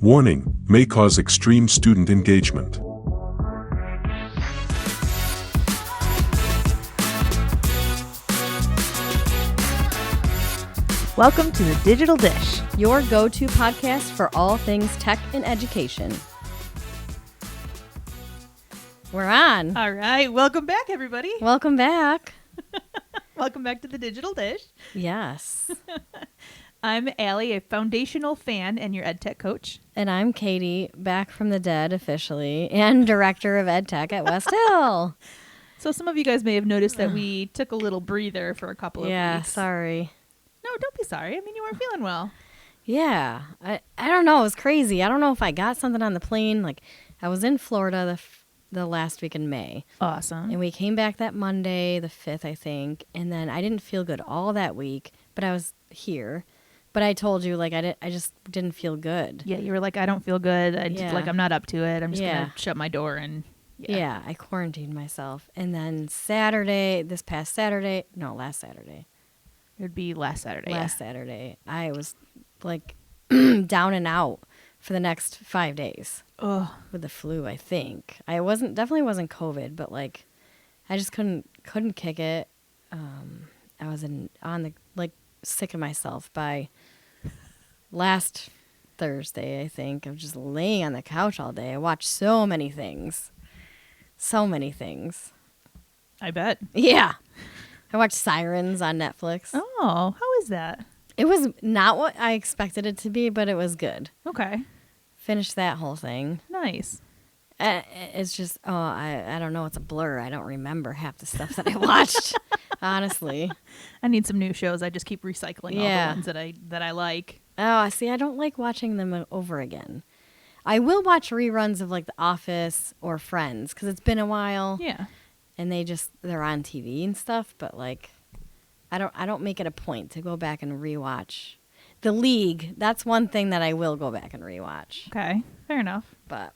Warning, may cause extreme student engagement. Welcome to the Digital Dish. Your go-to podcast for all things tech and education. We're on. All right. Welcome back, everybody. Welcome back. Welcome back to the Digital Dish. Yes. I'm Allie, a foundational fan and your EdTech coach. And I'm Katie, back from the dead officially, and director of EdTech at West Hill. So some of you guys may have noticed that we took a little breather for a couple of weeks. Yeah, sorry. No, don't be sorry. I mean, you weren't feeling well. Yeah. I don't know. It was crazy. I don't know if I got something on the plane. Like, I was in Florida the last week in May. Awesome. And we came back that Monday, the 5th, I think. And then I didn't feel good all that week, but I was here. But I told you, like, I just didn't feel good. Yeah, you were like, I don't feel good. I'm not up to it. I'm just going Yeah. to shut my door and... Yeah, I quarantined myself. And then last Saturday. It would be last Saturday. Last Saturday, I was, like, down and out for the next 5 days. Ugh. With the flu, I think. Definitely wasn't COVID, but, like, I just couldn't kick it. I was sick of myself by last Thursday, I think, of just laying on the couch all day. I watched so many things. I bet. Yeah. I watched Sirens on Netflix. Oh, how is that? It was not what I expected it to be, but it was good. Okay. Finished that whole thing. Nice. It's just, I don't know. It's a blur. I don't remember half the stuff that I watched, honestly. I need some new shows. I just keep recycling all the ones that I like. Oh, see, I don't like watching them over again. I will watch reruns of, like, The Office or Friends, because it's been a while. Yeah. And they're on TV and stuff, but, like, I don't make it a point to go back and rewatch. The League, that's one thing that I will go back and rewatch. Okay. Fair enough. But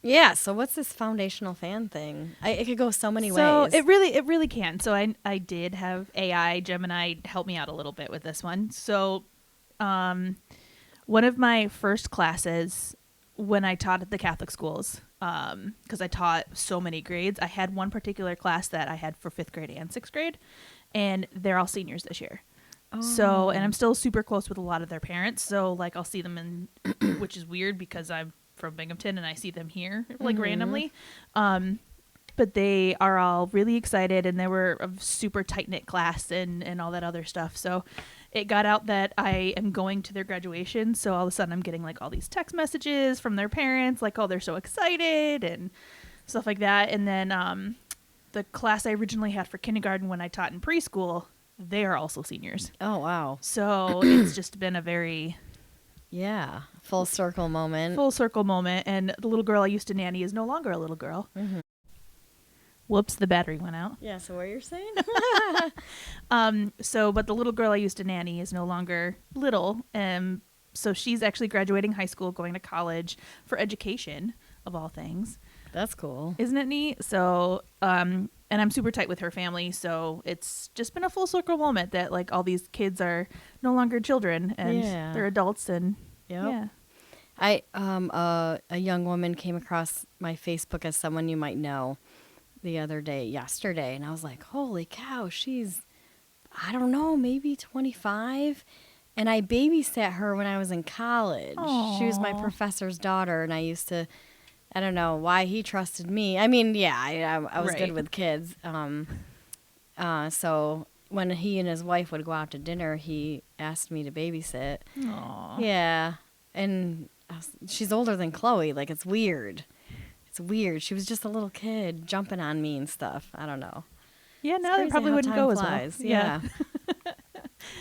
yeah, so what's this foundational fan thing? It could go so many ways. So it really can. So I did have AI Gemini help me out a little bit with this one. So one of my first classes when I taught at the Catholic schools, because I taught so many grades, I had one particular class that I had for 5th grade and 6th grade, and they're all seniors this year. Oh. So, and I'm still super close with a lot of their parents. So, like, I'll see them which is weird because I'm from Binghamton and I see them here, like, randomly. But they are all really excited, and they were a super tight-knit class and all that other stuff. So it got out that I am going to their graduation. So all of a sudden I'm getting, like, all these text messages from their parents, like, oh, they're so excited and stuff like that. And then the class I originally had for kindergarten when I taught in preschool, they are also seniors. Oh, wow. So it's just been a very... Yeah, full circle moment. And the little girl I used to nanny is no longer a little girl. Mm-hmm. Whoops, the battery went out. Yeah, so what you're saying? But the little girl I used to nanny is no longer little. So she's actually graduating high school, going to college for education, of all things. That's cool. Isn't it neat? So, and I'm super tight with her family. So it's just been a full circle moment that, like, all these kids are no longer children and they're adults. And yeah. A young woman came across my Facebook as someone you might know yesterday, and I was like, holy cow, she's, I don't know, maybe 25, and I babysat her when I was in college. Aww. She was my professor's daughter, and I don't know why he trusted me. I mean, yeah, I was good with kids. So when he and his wife would go out to dinner, he asked me to babysit. Aww. Yeah, and she's older than Chloe. Like, it's weird. She was just a little kid jumping on me and stuff. I don't know. Yeah, no, that probably wouldn't go as well. Yeah.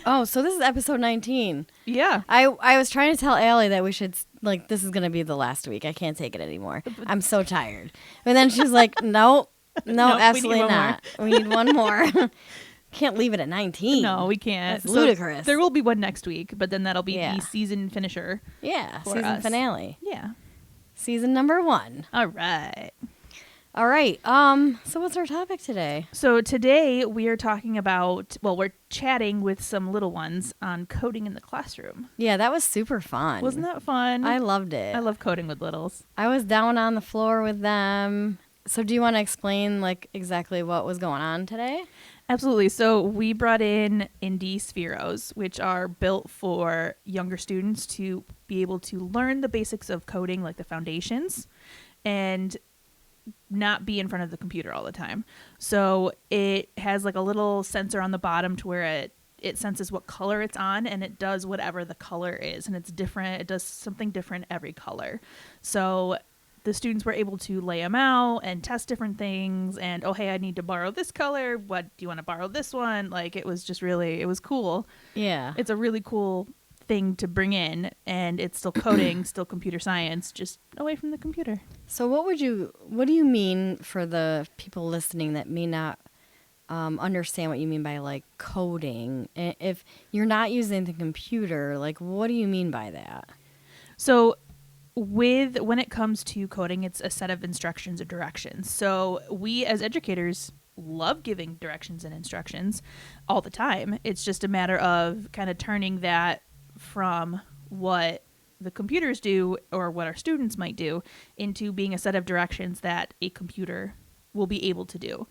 Oh, so this is episode 19. Yeah. I was trying to tell Allie that we should, like, this is going to be the last week. I can't take it anymore. I'm so tired. And then she's like, no, absolutely not. We need one more. Can't leave it at 19. No, we can't. That's ludicrous. There will be one next week, but then that'll be the season finisher. Yeah, season finale. Yeah. Season number 1. All right. All right. So what's our topic today? So today we are talking about, we're chatting with some little ones on coding in the classroom. Yeah, that was super fun. Wasn't that fun? I loved it. I love coding with littles. I was down on the floor with them. So do you want to explain like exactly what was going on today? Absolutely. So we brought in Indie Spheros, which are built for younger students to be able to learn the basics of coding, like the foundations, and not be in front of the computer all the time. So it has like a little sensor on the bottom to where it senses what color it's on, and it does whatever the color is, and it's different. It does something different every color. So the students were able to lay them out and test different things, and, oh, hey, I need to borrow this color. What do you want to borrow this one? Like, it was just really, it was cool. Yeah. It's a really cool thing to bring in, and it's still coding, still computer science, just away from the computer. So what do you mean for the people listening that may not understand what you mean by like coding? If you're not using the computer, like what do you mean by that? So when it comes to coding, it's a set of instructions or directions. So we as educators love giving directions and instructions all the time. It's just a matter of kind of turning that from what the computers do or what our students might do into being a set of directions that a computer will be able to do.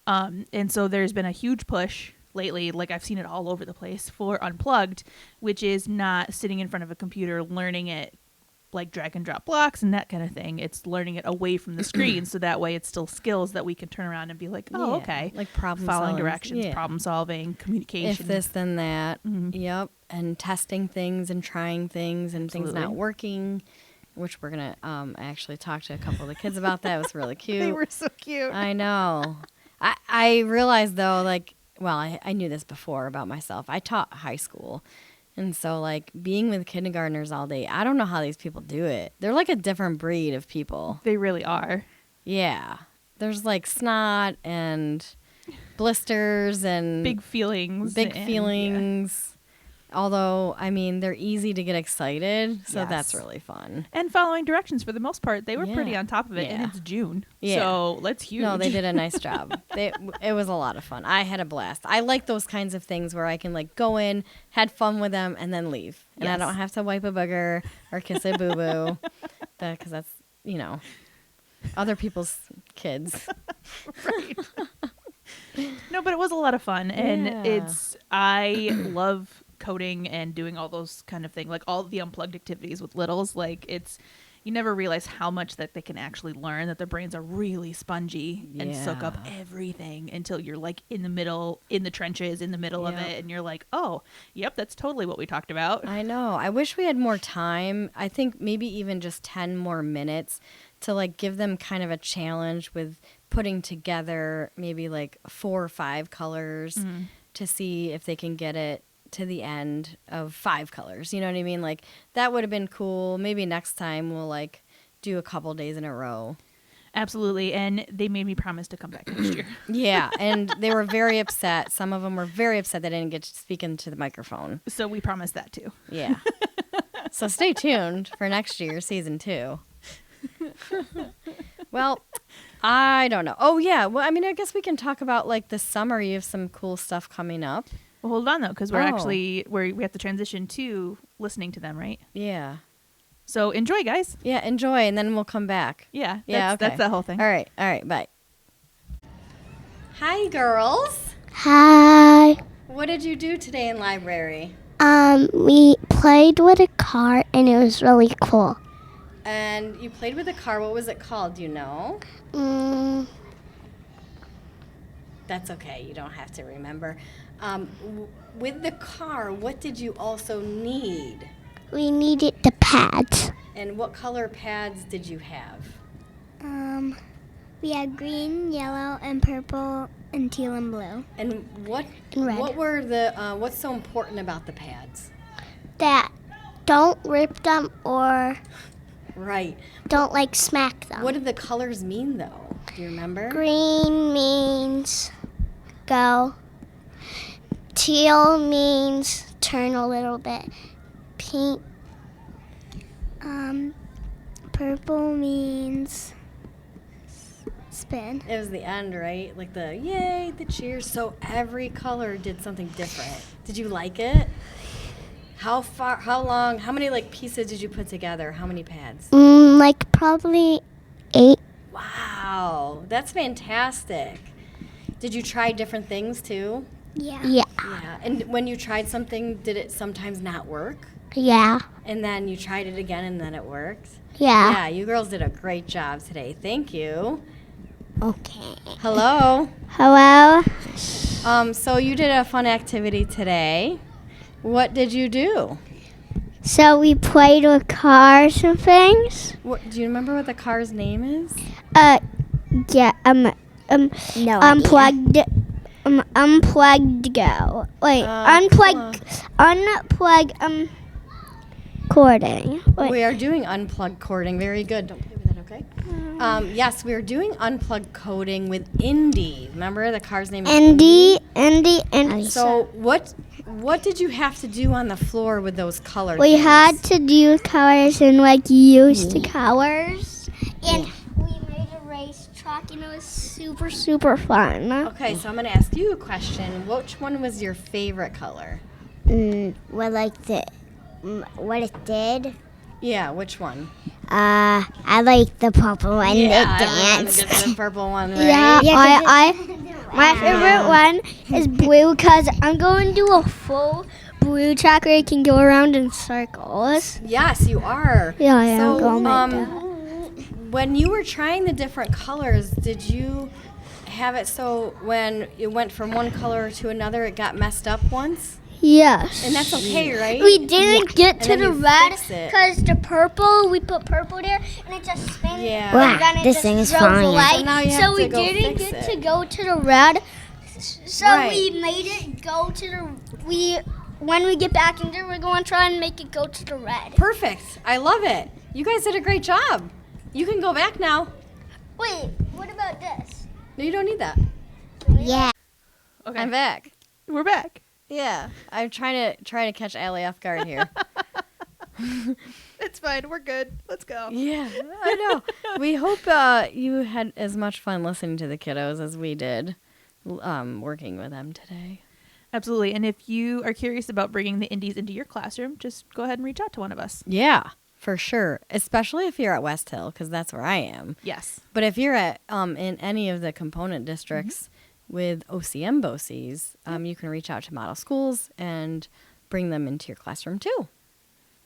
And so there's been a huge push lately, like I've seen it all over the place, for unplugged, which is not sitting in front of a computer learning it like drag and drop blocks and that kind of thing. It's learning it away from the screen, so that way it's still skills that we can turn around and be like, oh, Yeah, okay, like problem following solving. directions, Yeah. problem solving, communication. If this, then that. Mhm. Yep. And testing things and trying things and things not Absolutely. working, which we're going to I actually talk to a couple of the kids about that. It was really cute. They were so cute. I know. I realized, though, like, well, I knew this before about myself. I taught high school. And so, like, being with kindergartners all day, I don't know how these people do it. They're like a different breed of people. They really are. Yeah. There's, like, snot and blisters and Big feelings. big and- feelings. Although, I mean, they're easy to get excited, so Yes. that's really fun. And following directions for the most part. They were pretty Yeah. on top of it, and Yeah. it's June. Yeah. So let's huge. No, they did a nice job. It was a lot of fun. I had a blast. I like those kinds of things where I can like go in, had fun with them, and then leave, and I Yes. don't have to wipe a booger or kiss a boo boo, because that's other people's kids. Right. No, but it was a lot of fun, and Yeah. I love coding and doing all those kind of things, like all the unplugged activities with littles. Like you never realize how much that they can actually learn, that their brains are really spongy and soak up Yeah. everything until you're like in the trenches, in the middle of Yep. it, and you're like, oh, yep, that's totally what we talked about. I know. I wish we had more time. I think maybe even just 10 more minutes to like give them kind of a challenge with putting together maybe like 4 or 5 colors to see if they can get it to the end of 5 colors. You know what I mean? Like that would have been cool. Maybe next time we'll like do a couple days in a row. Absolutely. And they made me promise to come back next year. Yeah, and they were very upset. Some of them were very upset they didn't get to speak into the microphone. So we promised that too. Yeah. So stay tuned for next year, season 2. Well, I don't know. Oh, yeah. Well, I mean, I guess we can talk about like the summer. You have some cool stuff coming up. Well, hold on though, because we're Oh. actually we have to transition to listening to them, right? Yeah. So enjoy, guys. Yeah, enjoy, and then we'll come back. Yeah. Yeah, okay. That's the whole thing. All right, bye. Hi, girls. Hi. What did you do today in library? We played with a car and it was really cool. And you played with a car. What was it called? Do you know? That's okay. You don't have to remember. With the car, what did you also need? We needed the pads. And what color pads did you have? We had green, yellow, and purple, and teal and blue. And what And red. what were the what's so important about the pads? That don't rip them or Right. don't like smack them. What did the colors mean though? Do you remember? Green means go. Teal means turn a little bit. Pink. Purple means spin happened. It was the end, right? Like the yay, the cheers. So every color did something different. Did you like it? How long, how many like pieces did you put together? How many pads? Like probably 8. Wow, that's fantastic. Did you try different things too? Yeah. Yeah. And when you tried something, did it sometimes not work? Yeah. And then you tried it again and then it worked? Yeah. Yeah, you girls did a great job today. Thank you. Okay. Hello. Hello. So you did a fun activity today. What did you do? So we played with cars and things. What, do you remember what the car's name is? Yeah. No Unplugged. Unplugged. Go. Wait. Unplug. Cording. Wait. We are doing unplugged coding. Very good. Don't play with that, okay? Yes, we are doing unplugged coding with Indy. Remember the car's name is Andy. So what did you have to do on the floor with those colors? We had to do colors and like use the colors, and we made a race track, and it was super fun. Okay, so I'm gonna ask you a question. Which one was your favorite color? What it did? Yeah, which one? I like the purple one. Yeah, It everyone danced. gets the purple one, right? Yeah, my favorite one is blue because I'm going to do a full blue track where you can go around in circles. Yes, you are. Yeah, I am So, going like that. when you were trying the different colors, did you have it so when it went from one color to another, it got messed up once? Yes. And that's okay, right? We didn't get to And then the you red fix it. because the purple, we put purple there and it just spins. Yeah. And then it just goes away. So now you have we to go didn't fix get it. to go to the red. So Right. we made it go to when we get back in there, we're going to try and make it go to the red. Perfect. I love it. You guys did a great job. You can go back now. Wait, what about this? No, you don't need that. Yeah. Okay, I'm back. we're back. Yeah, I'm trying to catch Allie off guard here. It's fine. We're good. Let's go. Yeah, I know. We hope you had as much fun listening to the kiddos as we did working with them today. Absolutely. And if you are curious about bringing the indies into your classroom, just go ahead and reach out to one of us. Yeah, for sure. Especially if you're at West Hill, because that's where I am. Yes. But if you're at in any of the component districts with OCM BOCES, you can reach out to model schools and bring them into your classroom too.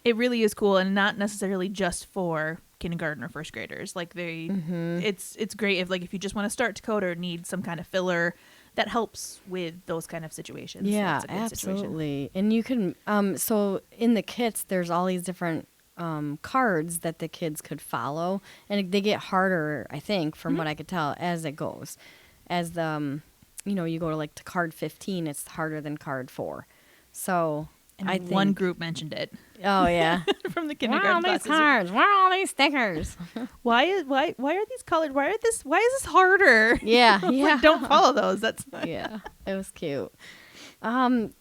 It really is cool, and not necessarily just for kindergarten or first graders. Like it's great if you just want to start to code or need some kind of filler that helps with those kind of situations. Yeah, That's a good situation. absolutely. And you can so in the kits, there's all these different cards that the kids could follow, and they get harder, I think, from what I could tell, as it goes. As the you go to like to card 15, it's harder than card 4. So And I think one group mentioned it Oh yeah. from the Where are kindergarten all these classes. cards? Where are all these stickers? Why are these colored? Why is this harder? Yeah, Like, yeah. don't follow those. That's Yeah, it was cute. And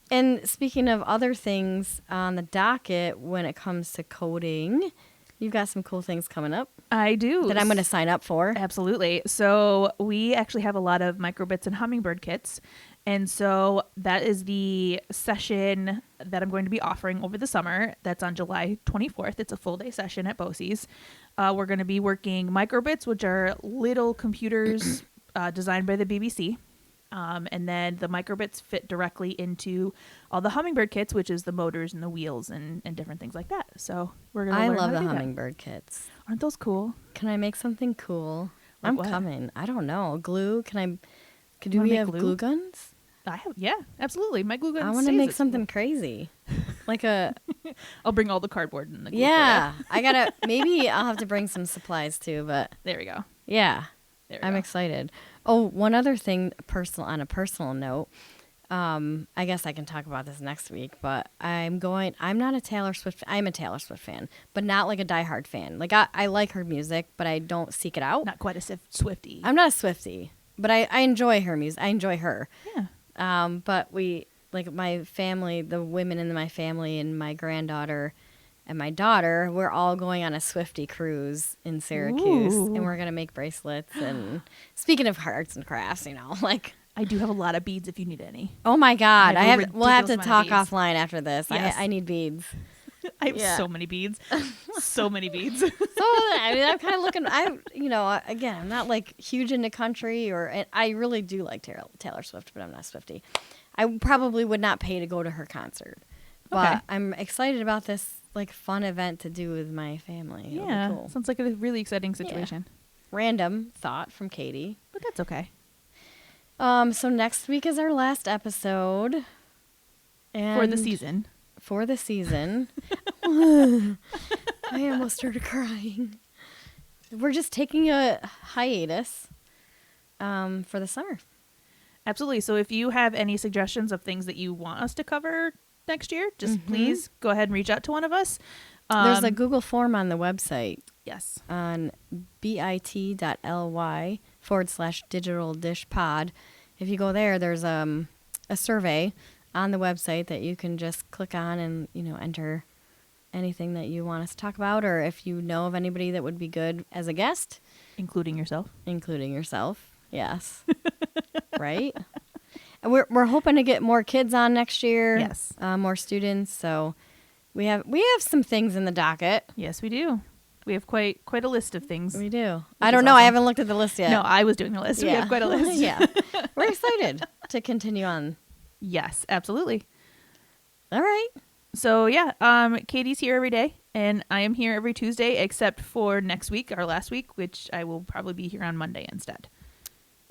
speaking of other things on the docket when it comes to coding, you've got some cool things coming up I do. that I'm going to sign up for. Absolutely. So we actually have a lot of microbits and hummingbird kits. And so that is the session that I'm going to be offering over the summer. That's on July 24th. It's a full day session at BOCES. We're going to be working microbits, which are little computers designed by the BBC. And then the microbits fit directly into all the hummingbird kits, which is the motors and the wheels and different things like that. So we're going to I learn love how to the do that. hummingbird kits. Aren't those cool? Can I make something cool? Like I'm what? coming. I don't know. Glue? Do wanna we make have glue? glue guns? Yeah, absolutely. My glue gun. I want to says make it's something crazy. Like a cool. I'll bring all the cardboard and the glue. for yeah. Maybe I'll have to bring some supplies too, but you. There we go. yeah. There we I'm go. excited. Oh, one other thing, on a personal note. I guess I can talk about this next week, but I'm not a Taylor Swift. I'm a Taylor Swift fan, but not like a diehard fan. Like I like her music, but I don't seek it out. Not quite a Swiftie. I'm not a Swiftie, but I enjoy her music. I enjoy her. Yeah. But we, like my family, the women in my family and my granddaughter, and my daughter, we're all going on a Swifty cruise in Syracuse, Ooh. and we're going to make bracelets. And speaking of arts and crafts, like, I do have a lot of beads if you need any. oh my God, I have a we'll have to ridiculous talk amount of beads. offline after this. Yes. I need beads. I have Yeah. so many beads. So many beads. So I mean, I'm kind of looking. Again, I'm not like huge into country, and I really do like Taylor Swift, but I'm not Swiftie. I probably would not pay to go to her concert, but Okay. I'm excited about this like fun event to do with my family. It'll be Yeah. cool. Sounds like a really exciting situation. Random thought from Katie. But that's okay. So next week is our last episode, and For the season. For the season. I almost started crying. We're just taking a hiatus for the summer. Absolutely. So if you have any suggestions of things that you want us to cover next year, just please go ahead and reach out to one of us. There's a Google form on the website Yes. on bit.ly/digitaldishpod. If you go there, there's a survey on the website that you can just click on and, enter anything that you want us to talk about, or if you know of anybody that would be good as a guest. Including yourself. Including yourself. Yes. Right? And we're hoping to get more kids on next year. Yes. More students. So we have some things in the docket. Yes, we do. We have quite a list of things. We do. Which I don't is know. I awesome. haven't looked at the list yet. No, I was doing the list. We have quite a list. Yeah. We're excited to continue on. Yes, absolutely. All right. So yeah, Katie's here every day, and I am here every Tuesday, except for next week, our last week, which I will probably be here on Monday instead.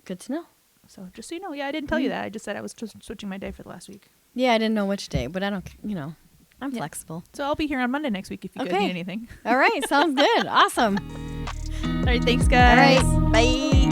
Good to know. So just so you know, yeah, I didn't tell you that. I just said I was just switching my day for the last week. Yeah, I didn't know which day, but I don't, I'm Yeah. flexible. So I'll be here on Monday next week if you guys Okay. need anything. All right. Sounds good. Awesome. All right, thanks, All guys. right. Bye.